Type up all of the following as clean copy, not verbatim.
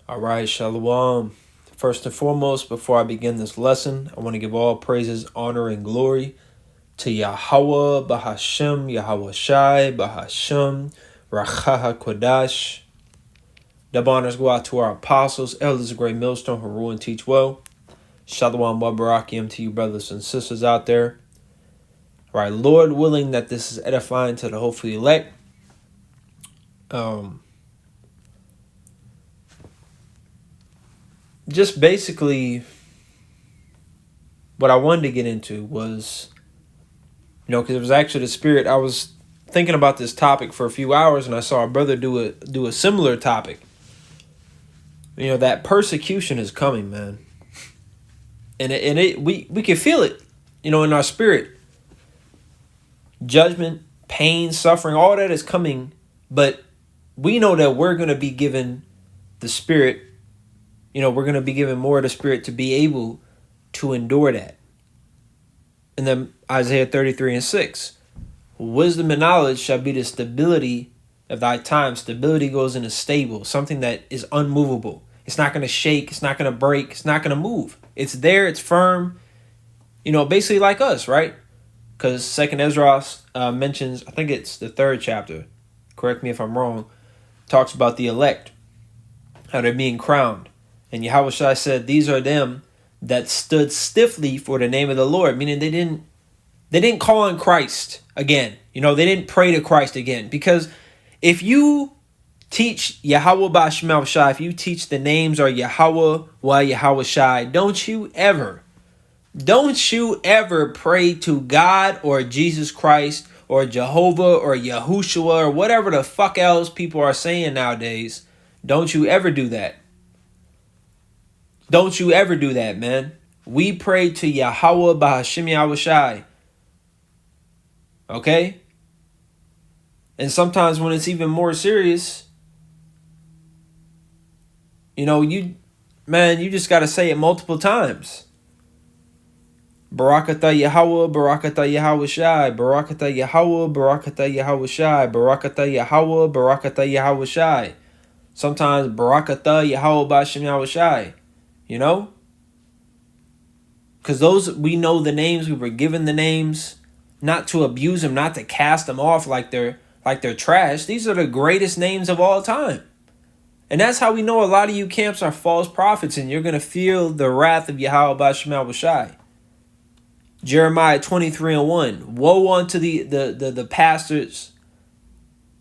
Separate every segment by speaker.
Speaker 1: All right, Shalawam. First and foremost, before I begin this lesson, I want to give all praises, honor, and glory to Yahweh, Bahashem, Yahweh Shai, Bahashem, Rachaha Kodash. Double honors go out to our apostles, elders of Great Millstone, who rule and teach well. Shalawam Wabarakim to you brothers and sisters out there. All right, Lord willing that this is edifying to the hopefully elect. Just basically what I wanted to get into was, because it was actually the spirit. I was thinking about this topic for a few hours, and I saw a brother do a similar topic. That persecution is coming, man, and we can feel it, in our spirit. Judgment, pain, suffering, all that is coming, but we know that we're going to be given the spirit. We're going to be given more of the spirit to be able to endure that. And then Isaiah 33:6, wisdom and knowledge shall be the stability of thy time. Stability goes into stable, something that is unmovable. It's not going to shake. It's not going to break. It's not going to move. It's there. It's firm. Basically like us, right? Because 2nd Ezra mentions, I think it's the 3rd chapter, correct me if I'm wrong, talks about the elect, how they're being crowned. And Yahweh Shai said, these are them that stood stiffly for the name of the Lord, meaning they didn't call on Christ again. They didn't pray to Christ again. Because if you teach Yahweh Ba'Shem Shai, if you teach the names are Yahweh wa Yahweh Shai, don't you ever pray to God or Jesus Christ or Jehovah or Yahushua or whatever the fuck else people are saying nowadays. Don't you ever do that. Don't you ever do that, man. We pray to Yahweh Bahashem Yahweh Shai. Okay? And sometimes when it's even more serious, you just got to say it multiple times. Barakatah Yahweh, Barakatah Yahweh Shai, Barakatah Yahweh, Barakatah Yahweh Shai, Barakatah Yahweh, Barakatah Yahweh Shai. Sometimes Barakatah Yahweh Bahashem Yahweh Shai. Because those, we know the names, we were given the names, not to abuse them, not to cast them off like they're trash. These are the greatest names of all time. And that's how we know a lot of you camps are false prophets, and you're going to feel the wrath of Yahweh Ba'Shem Yahweh Shai. Jeremiah 23:1. Woe unto the pastors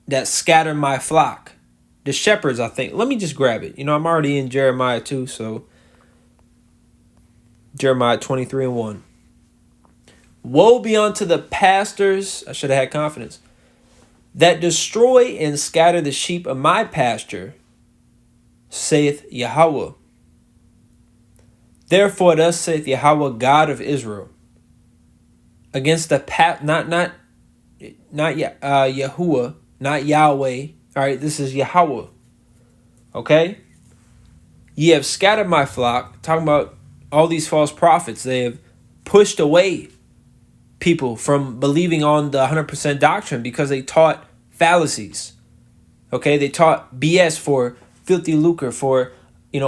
Speaker 1: that scatter my flock. The shepherds, I think. Let me just grab it. I'm already in Jeremiah 2, so Jeremiah 23:1. Woe be unto the pastors, I should have had confidence, that destroy and scatter the sheep of my pasture, saith Yahweh. Therefore thus saith Yahweh, God of Israel, against the not Yahuwah, not Yahweh. All right, this is Yahweh. Okay? Ye have scattered my flock, talking about all these false prophets. They have pushed away people from believing on the 100% doctrine because they taught fallacies. Okay, they taught BS for filthy lucre, for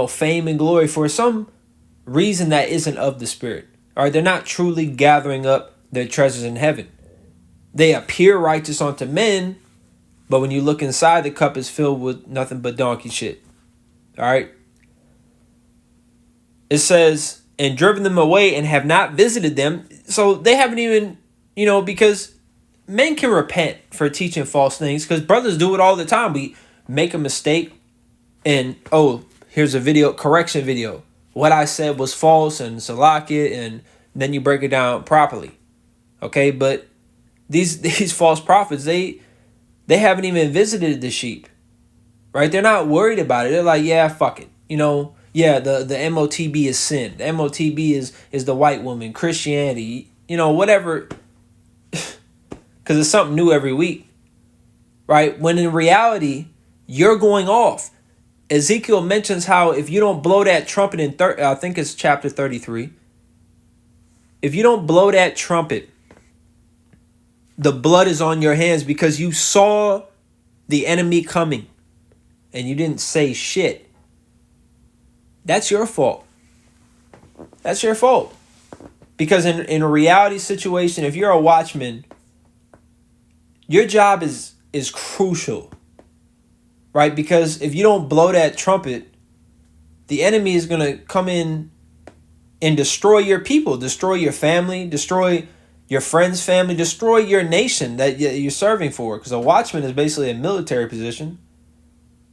Speaker 1: fame and glory, for some reason that isn't of the spirit. All right, they're not truly gathering up their treasures in heaven. They appear righteous unto men, but when you look inside, the cup is filled with nothing but donkey shit. All right. It says, and driven them away and have not visited them. So they haven't even, because men can repent for teaching false things, because brothers do it all the time. We make a mistake and, here's a video, correction video. What I said was false and salak and then you break it down properly. Okay, but these false prophets, they haven't even visited the sheep, right? They're not worried about it. They're like, yeah, fuck it. Yeah, the MOTB is sin. The MOTB is the white woman, Christianity, whatever. Because it's something new every week, right? When in reality, you're going off. Ezekiel mentions how if you don't blow that trumpet in, I think it's chapter 33. If you don't blow that trumpet, the blood is on your hands because you saw the enemy coming and you didn't say shit. That's your fault. That's your fault. Because in a reality situation, if you're a watchman, your job is crucial, right? Because if you don't blow that trumpet, the enemy is going to come in and destroy your people, destroy your family, destroy your friend's family, destroy your nation that you're serving for. Because a watchman is basically a military position.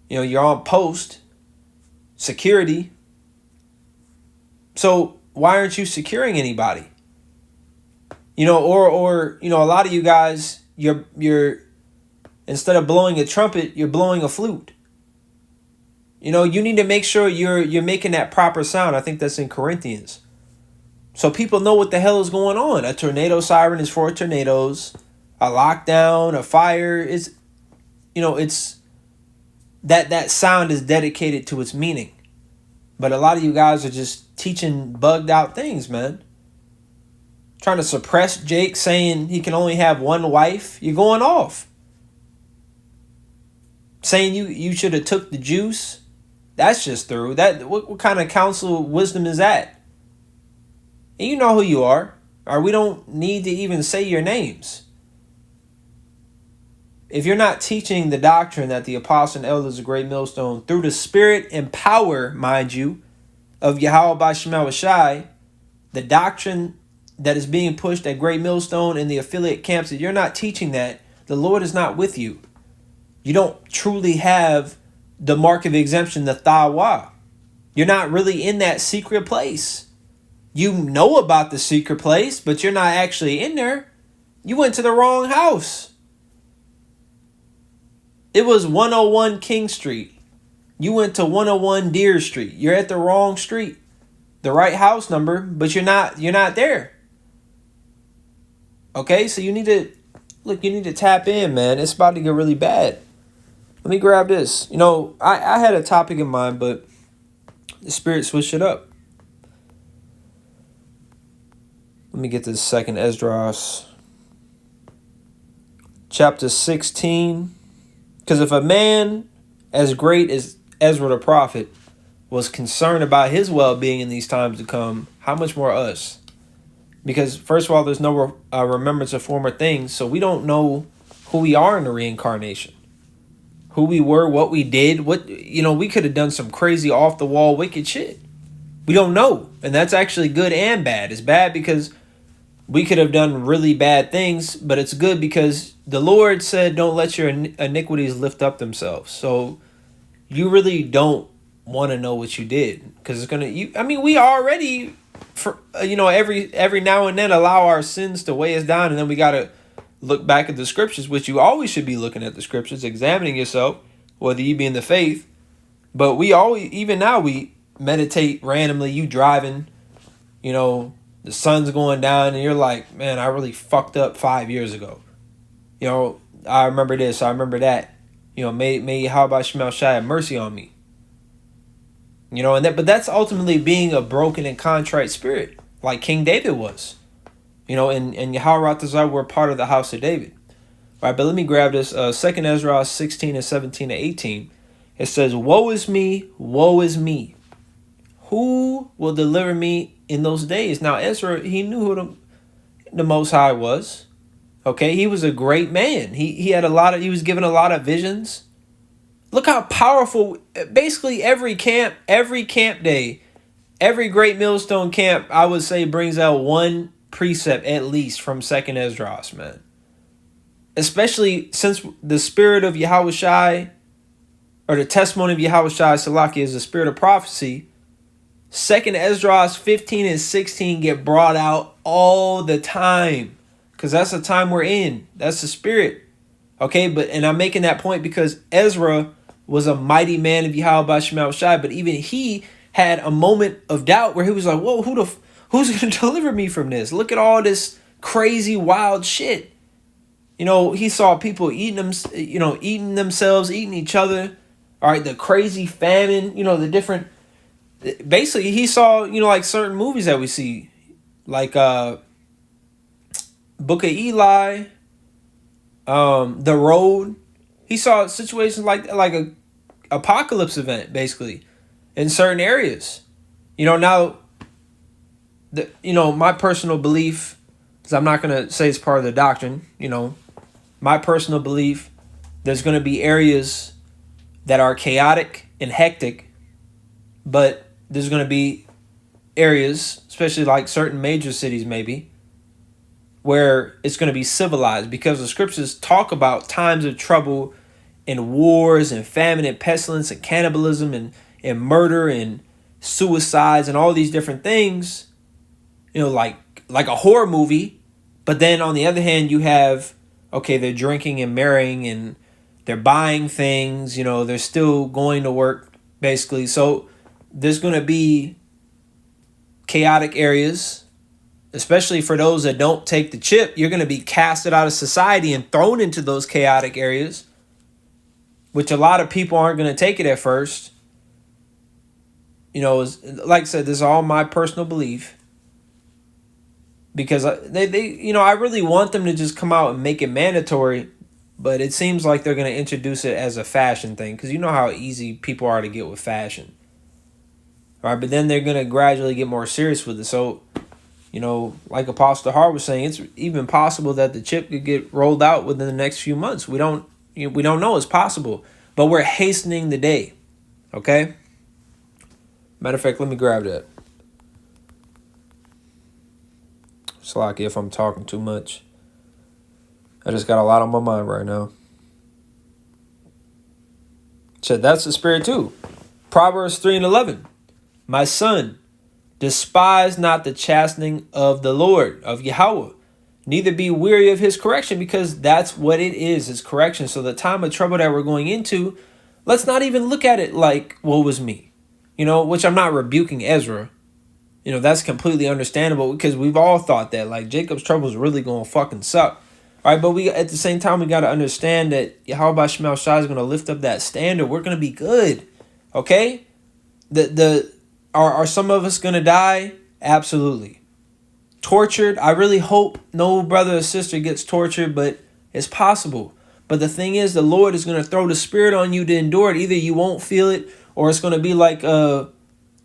Speaker 1: You know, you're on post, security. So why aren't you securing anybody? You know, or you know, a lot of you guys, you're instead of blowing a trumpet, you're blowing a flute. You know, you need to make sure you're making that proper sound. I think that's in Corinthians. So people know what the hell is going on. A tornado siren is for tornadoes. A lockdown, a fire is, you know, it's that sound is dedicated to its meaning. But a lot of you guys are just teaching bugged out things, man. Trying to suppress Jake, saying he can only have one wife. You're going off. Saying you should have took the juice. That's just through. What kind of counsel wisdom is that? And you know who you are. Or we don't need to even say your names. If you're not teaching the doctrine that the apostle and elders of Great Millstone, through the spirit and power, mind you, of Yahweh by Shema Shai, the doctrine that is being pushed at Great Millstone and the affiliate camps, if you're not teaching that, the Lord is not with you. You don't truly have the mark of exemption, the Thawa. You're not really in that secret place. You know about the secret place, but you're not actually in there. You went to the wrong house. It was 101 King Street. You went to 101 Deer Street. You're at the wrong street. The right house number, but you're not there. Okay, so you need to tap in, man. It's about to get really bad. Let me grab this. You know, I had a topic in mind, but the Spirit switched it up. Let me get this second Esdras. Chapter 16. Because if a man as great as Ezra the prophet was concerned about his well-being in these times to come, how much more us? Because first of all, there's no remembrance of former things, so we don't know who we are in the reincarnation. Who we were, what we did, we could have done some crazy off-the-wall wicked shit. We don't know, and that's actually good and bad. It's bad because we could have done really bad things, but it's good because the Lord said, don't let your iniquities lift up themselves. So you really don't want to know what you did, because it's we already, every now and then allow our sins to weigh us down, and then we got to look back at the scriptures, which you always should be looking at the scriptures, examining yourself, whether you be in the faith. But we always, even now, we meditate randomly. You driving, the sun's going down, and you're like, man, I really fucked up 5 years ago. I remember this, I remember that. May how about Shema Shai have mercy on me? But that's ultimately being a broken and contrite spirit, like King David was. And Yahweh Ratazar were part of the house of David. All right, but let me grab this. 2 Ezra 16 and 17 and 18. It says, woe is me, woe is me. Who will deliver me in those days? Now, Ezra, he knew who the Most High was. Okay, he was a great man. He was given a lot of visions. Look how powerful, basically every camp day, every Great Millstone camp, I would say, brings out one precept at least from 2nd Esdras, man. Especially since the spirit of Yahweh Shai, or the testimony of Yahweh Shai Salaki, is the spirit of prophecy. 2nd Esdras 15 and 16 get brought out all the time, because that's the time we're in. That's the spirit. Okay, and I'm making that point because Ezra was a mighty man of Yahweh Shema Shai, but even he had a moment of doubt where he was like, whoa, who's going to deliver me from this? Look at all this crazy, wild shit. He saw people eating themselves, eating each other. All right, the crazy famine, the different. Basically, he saw, like certain movies that we see, like Book of Eli, The Road. He saw situations like a apocalypse event, basically. in certain areas. Now, my personal belief, because I'm not going to say it's part of the doctrine, my personal belief, there's going to be areas that are chaotic and hectic, but there's going to be areas, especially like certain major cities maybe, where it's going to be civilized, because the scriptures talk about times of trouble and wars and famine and pestilence and cannibalism and murder and suicides and all these different things, like a horror movie. But then on the other hand, you have, okay, they're drinking and marrying and they're buying things, they're still going to work basically. So there's going to be chaotic areas, especially for those that don't take the chip. You're going to be casted out of society and thrown into those chaotic areas, which a lot of people aren't going to take it at first. Like I said, this is all my personal belief, because they I really want them to just come out and make it mandatory, but it seems like they're going to introduce it as a fashion thing, because you know how easy people are to get with fashion. All right, but then they're going to gradually get more serious with it. So, like Apostle Hart was saying, it's even possible that the chip could get rolled out within the next few months. We don't know. It's possible, but we're hastening the day. Okay. Matter of fact, let me grab that. Slacky if I'm talking too much. I just got a lot on my mind right now. So that's the spirit too. Proverbs 3:11. My son, despise not the chastening of the Lord, of Yahweh, neither be weary of his correction, because that's what it is. It's correction. So the time of trouble that we're going into, let's not even look at it like, woe was me, which I'm not rebuking Ezra. That's completely understandable, because we've all thought that, like, Jacob's trouble is really going to fucking suck. All right, but we at the same time, we got to understand that Yahweh Shemel Shai is going to lift up that standard. We're going to be good. Okay? Are some of us going to die? Absolutely. Tortured? I really hope no brother or sister gets tortured, but it's possible. But the thing is, the Lord is going to throw the spirit on you to endure it. Either you won't feel it, or it's going to be like the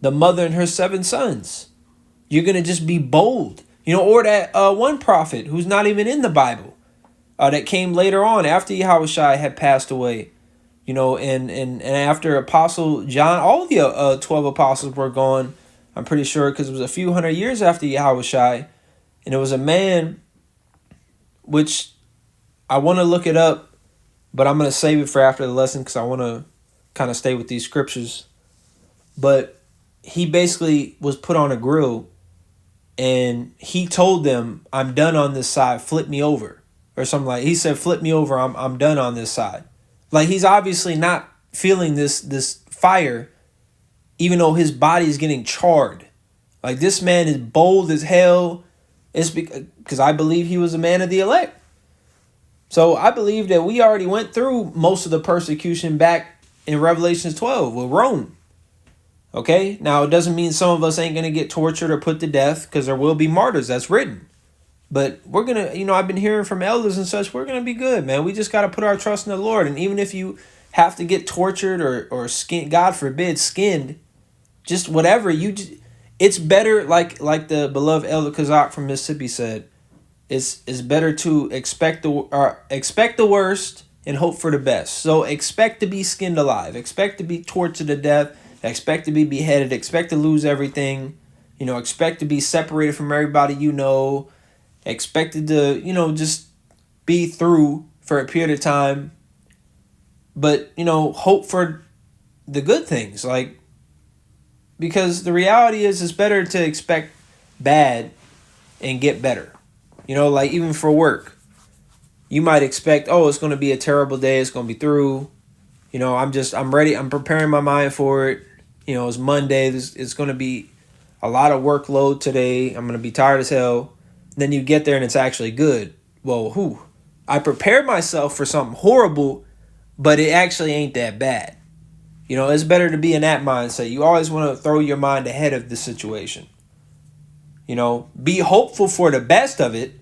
Speaker 1: mother and her 7 sons. You're going to just be bold. Or that one prophet who's not even in the Bible, that came later on after Yahushua had passed away. And after Apostle John, all the 12 apostles were gone, I'm pretty sure, because it was a few hundred years after Yahushua. And it was a man, which I want to look it up, but I'm going to save it for after the lesson, because I want to kind of stay with these scriptures. But he basically was put on a grill, and he told them, I'm done on this side, flip me over. Or something like, he said, flip me over, I'm done on this side. Like, he's obviously not feeling this fire, even though his body is getting charred. Like, this man is bold as hell. It's because I believe he was a man of the elect. So I believe that we already went through most of the persecution back in Revelation 12 with Rome. Okay? Now, it doesn't mean some of us ain't going to get tortured or put to death, because there will be martyrs. That's written. But we're going to, I've been hearing from elders and such, we're going to be good, man. We just got to put our trust in the Lord. And even if you have to get tortured or skin, God forbid, skinned, just whatever, it's better, like the beloved Elder Kazak from Mississippi said, it's better to expect the worst and hope for the best. So expect to be skinned alive, expect to be tortured to death, expect to be beheaded, expect to lose everything, expect to be separated from everybody expected to, just be through for a period of time. But, hope for the good things. Like, because the reality is, it's better to expect bad and get better. Like even for work. You might expect, it's going to be a terrible day. It's going to be through. I'm ready. I'm preparing my mind for it. It's Monday. It's going to be a lot of workload today. I'm going to be tired as hell. Then you get there and it's actually good. Well, I prepared myself for something horrible, but it actually ain't that bad. It's better to be in that mindset. You always want to throw your mind ahead of the situation. Be hopeful for the best of it,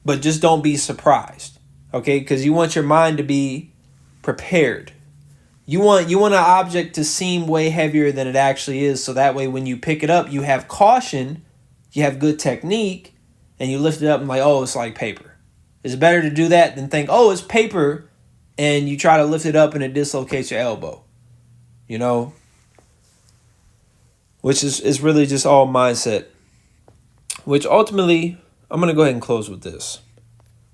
Speaker 1: but just don't be surprised. Okay? Because you want your mind to be prepared. You want an object to seem way heavier than it actually is, so that way when you pick it up, you have caution, you have good technique, and you lift it up and like, oh, it's like paper. It's better to do that than think, oh, it's paper, and you try to lift it up and it dislocates your elbow. You know? Which is really just all mindset. Which ultimately, I'm going to go ahead and close with this.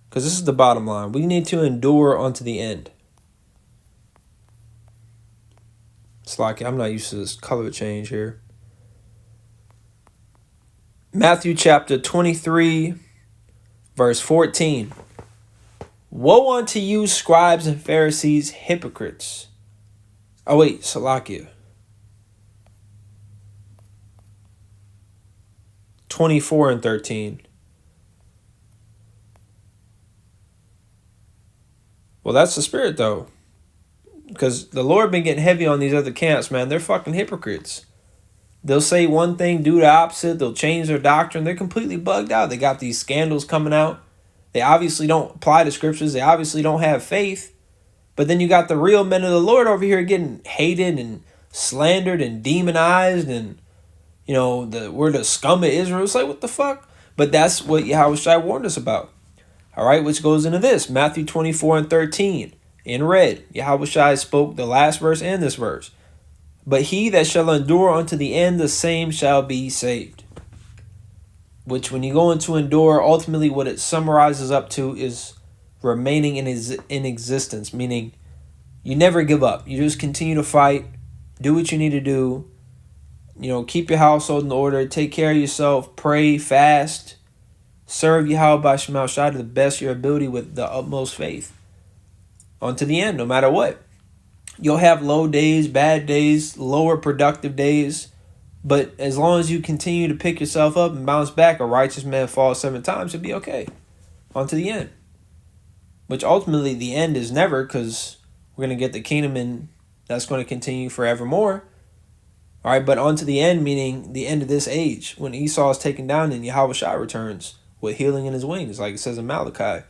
Speaker 1: Because this is the bottom line. We need to endure unto the end. It's like I'm not used to this color change here. Matthew chapter 23, verse 14. Woe unto you, scribes and Pharisees, hypocrites. Oh wait, Salakia. 24 and 13. Well, that's the spirit though. Because the Lord been getting heavy on these other camps, man. They're fucking hypocrites. They'll say one thing, do the opposite. They'll change their doctrine. They're completely bugged out. They got these scandals coming out. They obviously don't apply the scriptures. They obviously don't have faith. But then you got the real men of the Lord over here getting hated and slandered and demonized. And, you know, we're the scum of Israel. It's like, what the fuck? But that's what Yahushua warned us about. All right, which goes into this. Matthew 24 and 13. In red, Yahushua spoke the last verse and this verse. But he that shall endure unto the end, the same shall be saved. Which when you go into endure, ultimately what it summarizes up to is remaining in existence. Meaning you never give up. You just continue to fight. Do what you need to do. You know, keep your household in order. Take care of yourself. Pray, fast. Serve Yahweh Shema Shai to the best of your ability with the utmost faith. Unto the end, no matter what. You'll have low days, bad days, lower productive days. But as long as you continue to pick yourself up and bounce back, a righteous man falls 7 times, you'll be okay. Unto the end. Which ultimately the end is never, because we're going to get the kingdom and that's going to continue forevermore. All right, but unto the end, meaning the end of this age, when Esau is taken down and Yahushua returns with healing in his wings, like it says in Malachi.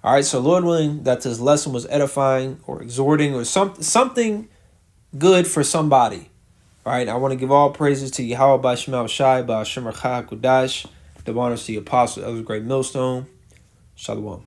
Speaker 1: All right, so Lord willing that this lesson was edifying or exhorting or something good for somebody. All right, I want to give all praises to Yahweh by Shema Shai, by Hashem Kudash, the honors to the apostle, Elder Great Millstone. Shalawam.